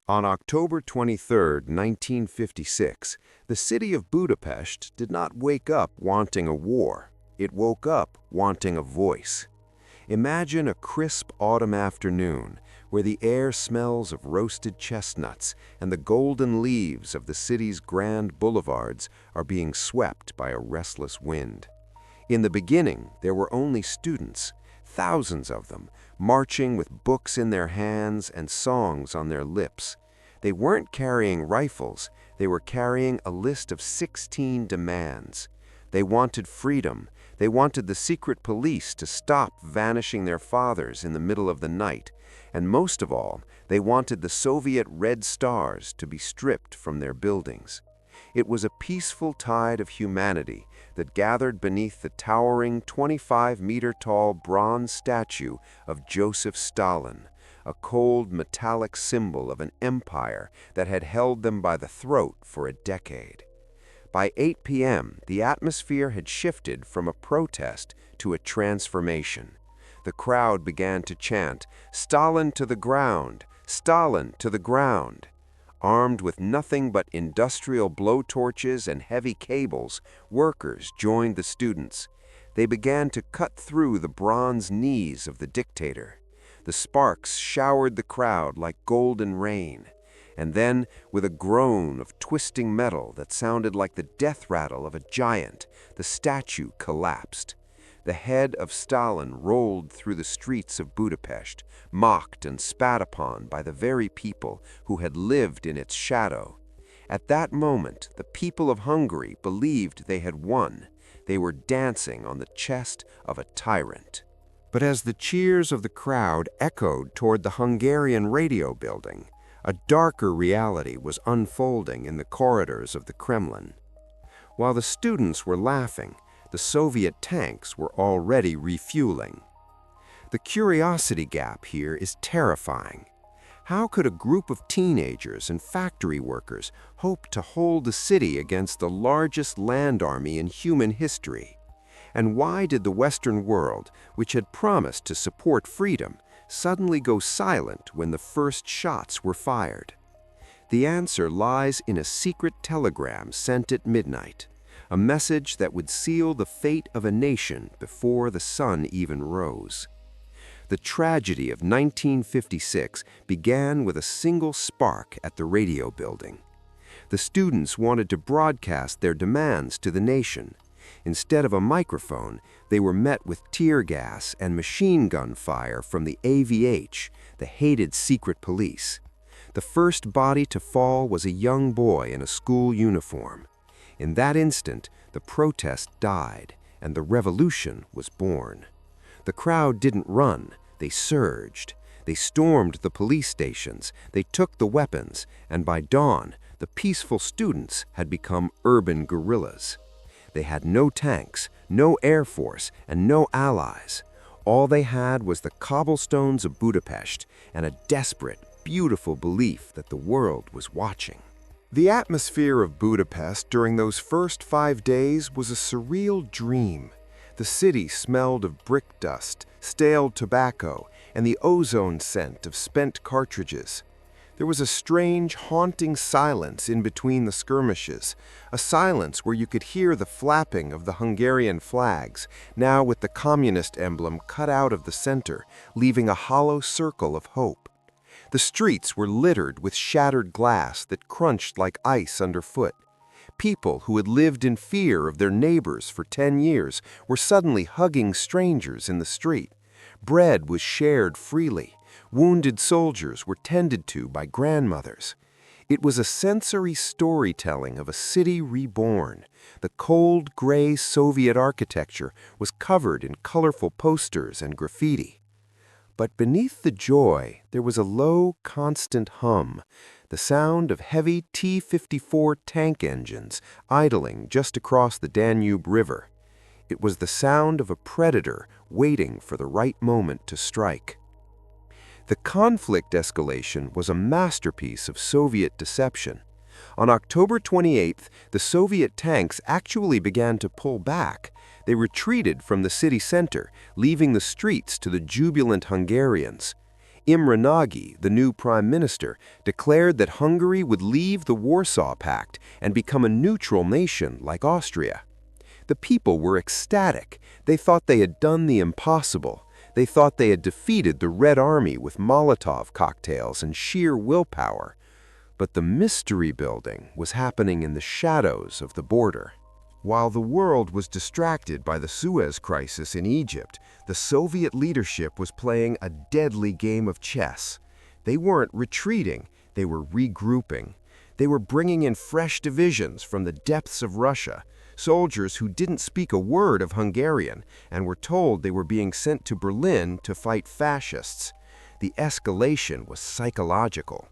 On October 23, 1956, the city of Budapest did not wake up wanting a war. It woke up wanting a voice. Imagine a crisp autumn afternoon where the air smells of roasted chestnuts and the golden leaves of the city's grand boulevards are being swept by a restless wind. In the beginning, there were only students, thousands of them, marching with books in their hands and songs on their lips. They weren't carrying rifles, they were carrying a list of 16 demands. They wanted freedom. They wanted the secret police to stop vanishing their fathers in the middle of the night. And most of all, they wanted the Soviet Red Stars to be stripped from their buildings. It was a peaceful tide of humanity that gathered beneath the towering 25-meter-tall bronze statue of Joseph Stalin, a cold metallic symbol of an empire that had held them by the throat for a decade. By 8 p.m., the atmosphere had shifted from a protest to a transformation. The crowd began to chant, "Stalin to the ground! Stalin to the ground!" Armed with nothing but industrial blowtorches and heavy cables, workers joined the students. They began to cut through the bronze knees of the dictator. The sparks showered the crowd like golden rain. And then, with a groan of twisting metal that sounded like the death rattle of a giant, the statue collapsed. The head of Stalin rolled through the streets of Budapest, mocked and spat upon by the very people who had lived in its shadow. At that moment, the people of Hungary believed they had won. They were dancing on the chest of a tyrant. But as the cheers of the crowd echoed toward the Hungarian radio building, a darker reality was unfolding in the corridors of the Kremlin. While the students were laughing, the Soviet tanks were already refueling. The curiosity gap here is terrifying. How could a group of teenagers and factory workers hope to hold the city against the largest land army in human history? And why did the Western world, which had promised to support freedom, suddenly go silent when the first shots were fired? The answer lies in a secret telegram sent at midnight, a message that would seal the fate of a nation before the sun even rose. The tragedy of 1956 began with a single spark at the radio building. The students wanted to broadcast their demands to the nation. Instead of a microphone, they were met with tear gas and machine gun fire from the AVH, the hated secret police. The first body to fall was a young boy in a school uniform. In that instant, the protest died, and the revolution was born. The crowd didn't run, they surged. They stormed the police stations, they took the weapons, and by dawn, the peaceful students had become urban guerrillas. They had no tanks, no air force, and no allies. All they had was the cobblestones of Budapest and a desperate, beautiful belief that the world was watching. The atmosphere of Budapest during those first 5 days was a surreal dream. The city smelled of brick dust, stale tobacco, and the ozone scent of spent cartridges. There was a strange, haunting silence in between the skirmishes, a silence where you could hear the flapping of the Hungarian flags, now with the communist emblem cut out of the center, leaving a hollow circle of hope. The streets were littered with shattered glass that crunched like ice underfoot. People who had lived in fear of their neighbors for 10 years were suddenly hugging strangers in the street. Bread was shared freely. Wounded soldiers were tended to by grandmothers. It was a sensory storytelling of a city reborn. The cold, gray Soviet architecture was covered in colorful posters and graffiti. But beneath the joy, there was a low, constant hum, the sound of heavy T-54 tank engines idling just across the Danube River. It was the sound of a predator waiting for the right moment to strike. The conflict escalation was a masterpiece of Soviet deception. On October 28th, the Soviet tanks actually began to pull back. They retreated from the city center, leaving the streets to the jubilant Hungarians. Imre Nagy, the new prime minister, declared that Hungary would leave the Warsaw Pact and become a neutral nation like Austria. The people were ecstatic. They thought they had done the impossible. They thought they had defeated the Red Army with Molotov cocktails and sheer willpower. But the mystery building was happening in the shadows of the border. While the world was distracted by the Suez Crisis in Egypt, the Soviet leadership was playing a deadly game of chess. They weren't retreating, they were regrouping. They were bringing in fresh divisions from the depths of Russia, soldiers who didn't speak a word of Hungarian and were told they were being sent to Berlin to fight fascists. The escalation was psychological.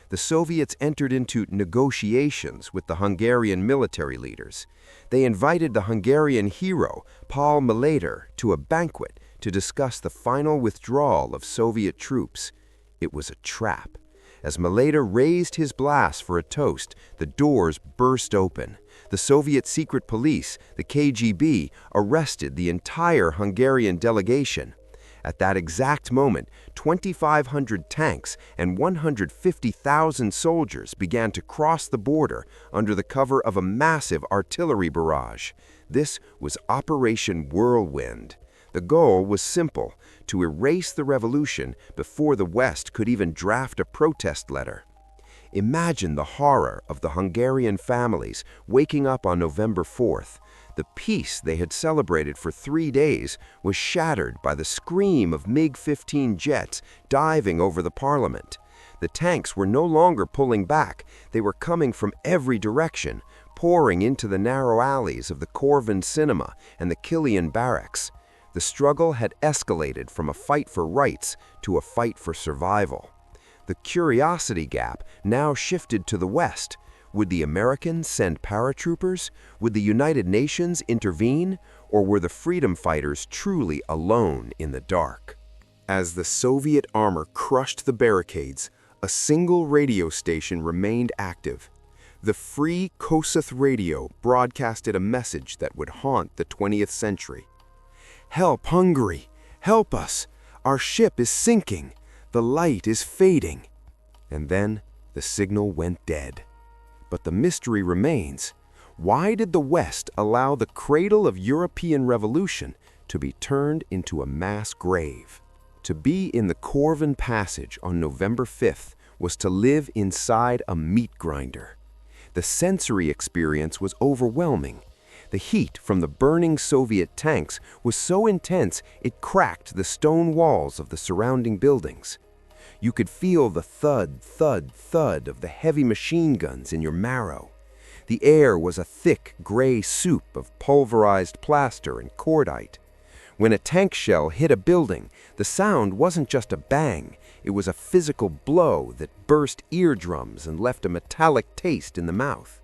The Soviets entered into negotiations with the Hungarian military leaders. They invited the Hungarian hero, Paul Malater, to a banquet to discuss the final withdrawal of Soviet troops. It was a trap. As Malater raised his glass for a toast, the doors burst open. The Soviet secret police, the KGB, arrested the entire Hungarian delegation. At that exact moment, 2,500 tanks and 150,000 soldiers began to cross the border under the cover of a massive artillery barrage. This was Operation Whirlwind. The goal was simple: to erase the revolution before the West could even draft a protest letter. Imagine the horror of the Hungarian families waking up on November 4th. The peace they had celebrated for 3 days was shattered by the scream of MiG-15 jets diving over the parliament. The tanks were no longer pulling back. They were coming from every direction, pouring into the narrow alleys of the Corvin Cinema and the Killian Barracks. The struggle had escalated from a fight for rights to a fight for survival. The curiosity gap now shifted to the West. Would the Americans send paratroopers? Would the United Nations intervene? Or were the freedom fighters truly alone in the dark? As the Soviet armor crushed the barricades, a single radio station remained active. The Free Kossuth radio broadcasted a message that would haunt the 20th century. "Help, Hungary! Help us! Our ship is sinking! The light is fading!" And then the signal went dead. But the mystery remains. Why did the West allow the cradle of European revolution to be turned into a mass grave? To be in the Corvin Passage on November 5th was to live inside a meat grinder. The sensory experience was overwhelming. The heat from the burning Soviet tanks was so intense it cracked the stone walls of the surrounding buildings. You could feel the thud, thud, thud of the heavy machine guns in your marrow. The air was a thick, gray soup of pulverized plaster and cordite. When a tank shell hit a building, the sound wasn't just a bang, it was a physical blow that burst eardrums and left a metallic taste in the mouth.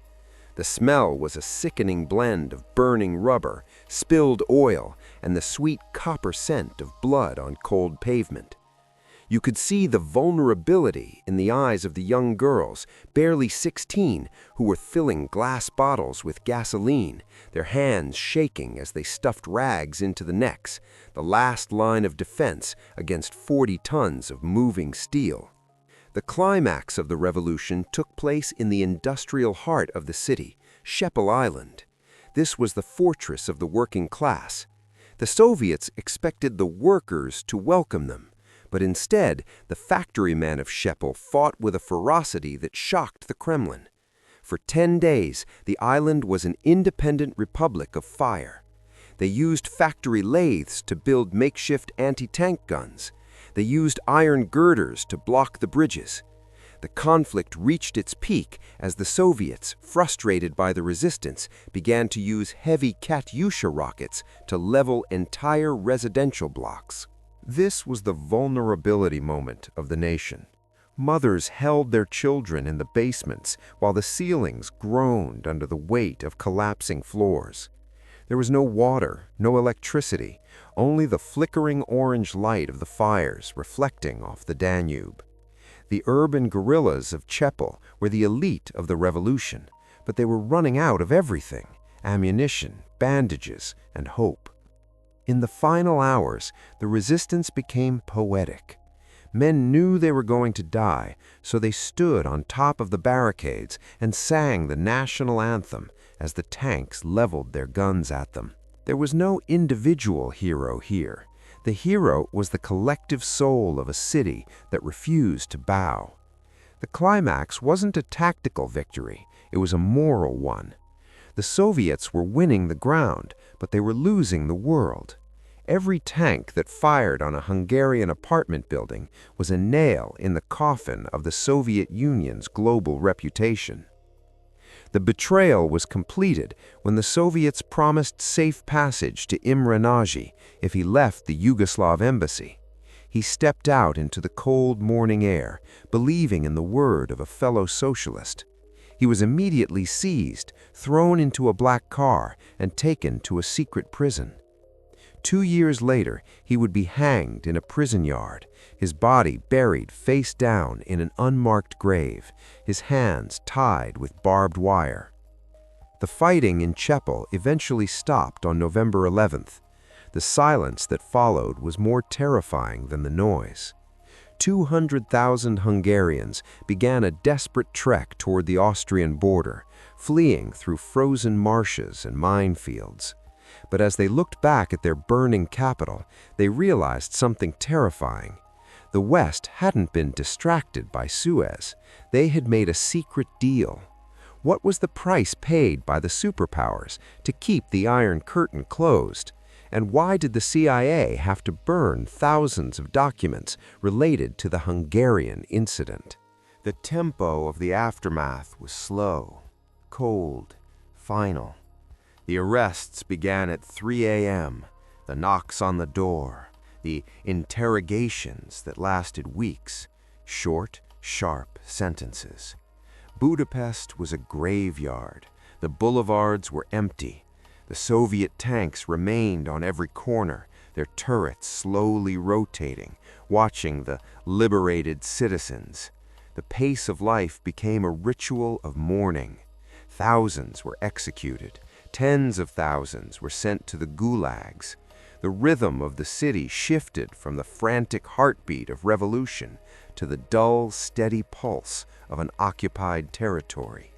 The smell was a sickening blend of burning rubber, spilled oil, and the sweet copper scent of blood on cold pavement. You could see the vulnerability in the eyes of the young girls, barely 16, who were filling glass bottles with gasoline, their hands shaking as they stuffed rags into the necks, the last line of defense against 40 tons of moving steel. The climax of the revolution took place in the industrial heart of the city, Sheppel Island. This was the fortress of the working class. The Soviets expected the workers to welcome them. But instead, the factorymen of Sheppel fought with a ferocity that shocked the Kremlin. For 10 days, the island was an independent republic of fire. They used factory lathes to build makeshift anti-tank guns. They used iron girders to block the bridges. The conflict reached its peak as the Soviets, frustrated by the resistance, began to use heavy Katyusha rockets to level entire residential blocks. This was the vulnerability moment of the nation. Mothers held their children in the basements while the ceilings groaned under the weight of collapsing floors. There was no water, no electricity, only the flickering orange light of the fires reflecting off the Danube. The urban guerrillas of Sheppel were the elite of the revolution, but they were running out of everything: ammunition, bandages, and hope. In the final hours, the resistance became poetic. Men knew they were going to die, so they stood on top of the barricades and sang the national anthem as the tanks leveled their guns at them. There was no individual hero here. The hero was the collective soul of a city that refused to bow. The climax wasn't a tactical victory, it was a moral one. The Soviets were winning the ground, but they were losing the world. Every tank that fired on a Hungarian apartment building was a nail in the coffin of the Soviet Union's global reputation. The betrayal was completed when the Soviets promised safe passage to Imre Nagy if he left the Yugoslav embassy. He stepped out into the cold morning air, believing in the word of a fellow socialist. He was immediately seized, thrown into a black car, and taken to a secret prison. 2 years later, he would be hanged in a prison yard, his body buried face down in an unmarked grave, his hands tied with barbed wire. The fighting in Chapel eventually stopped on November 11th. The silence that followed was more terrifying than the noise. 200,000 Hungarians began a desperate trek toward the Austrian border, fleeing through frozen marshes and minefields. But as they looked back at their burning capital, they realized something terrifying. The West hadn't been distracted by Suez. They had made a secret deal. What was the price paid by the superpowers to keep the Iron Curtain closed? And why did the CIA have to burn thousands of documents related to the Hungarian incident? The tempo of the aftermath was slow, cold, final. The arrests began at 3 a.m., the knocks on the door, the interrogations that lasted weeks, short, sharp sentences. Budapest was a graveyard. The boulevards were empty. The Soviet tanks remained on every corner, their turrets slowly rotating, watching the liberated citizens. The pace of life became a ritual of mourning. Thousands were executed. Tens of thousands were sent to the gulags. The rhythm of the city shifted from the frantic heartbeat of revolution to the dull, steady pulse of an occupied territory.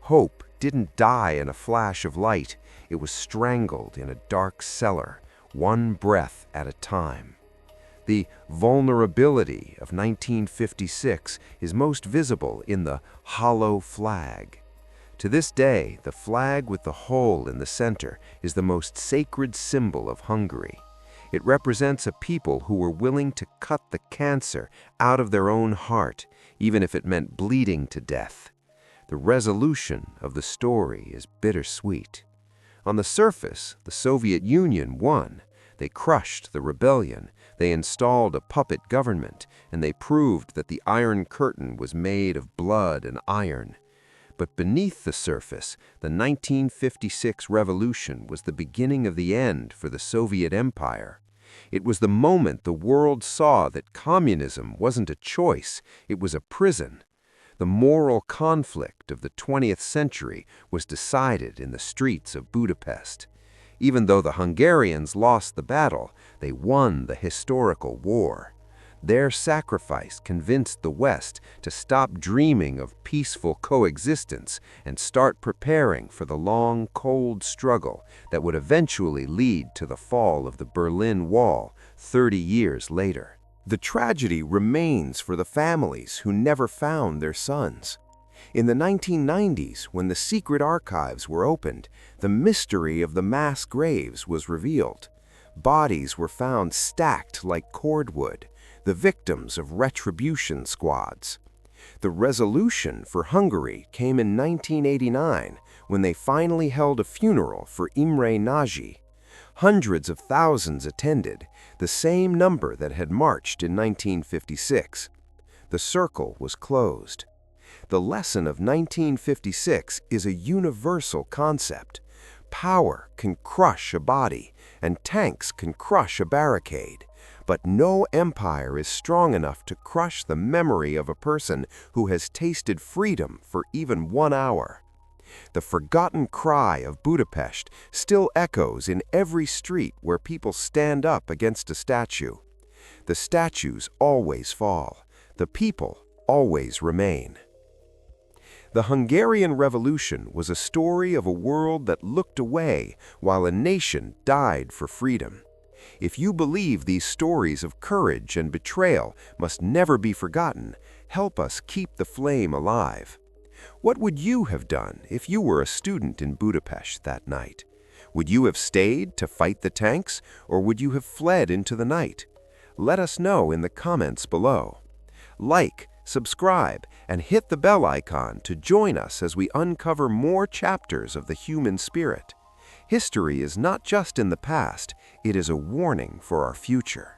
Hope didn't die in a flash of light. It was strangled in a dark cellar, one breath at a time. The vulnerability of 1956 is most visible in the hollow flag. To this day, the flag with the hole in the center is the most sacred symbol of Hungary. It represents a people who were willing to cut the cancer out of their own heart, even if it meant bleeding to death. The resolution of the story is bittersweet. On the surface, the Soviet Union won. They crushed the rebellion, they installed a puppet government, and they proved that the Iron Curtain was made of blood and iron. But beneath the surface, the 1956 revolution was the beginning of the end for the Soviet Empire. It was the moment the world saw that communism wasn't a choice, it was a prison. The moral conflict of the 20th century was decided in the streets of Budapest. Even though the Hungarians lost the battle, they won the historical war. Their sacrifice convinced the West to stop dreaming of peaceful coexistence and start preparing for the long, cold struggle that would eventually lead to the fall of the Berlin Wall 30 years later. The tragedy remains for the families who never found their sons. In the 1990s, when the secret archives were opened, the mystery of the mass graves was revealed. Bodies were found stacked like cordwood, the victims of retribution squads. The resolution for Hungary came in 1989 when they finally held a funeral for Imre Nagy. Hundreds of thousands attended, the same number that had marched in 1956. The circle was closed. The lesson of 1956 is a universal concept. Power can crush a body, and tanks can crush a barricade. But no empire is strong enough to crush the memory of a person who has tasted freedom for even 1 hour. The forgotten cry of Budapest still echoes in every street where people stand up against a statue. The statues always fall. The people always remain. The Hungarian Revolution was a story of a world that looked away while a nation died for freedom. If you believe these stories of courage and betrayal must never be forgotten, help us keep the flame alive. What would you have done if you were a student in Budapest that night? Would you have stayed to fight the tanks, or would you have fled into the night? Let us know in the comments below. Like, subscribe, and hit the bell icon to join us as we uncover more chapters of the human spirit. History is not just in the past, it is a warning for our future.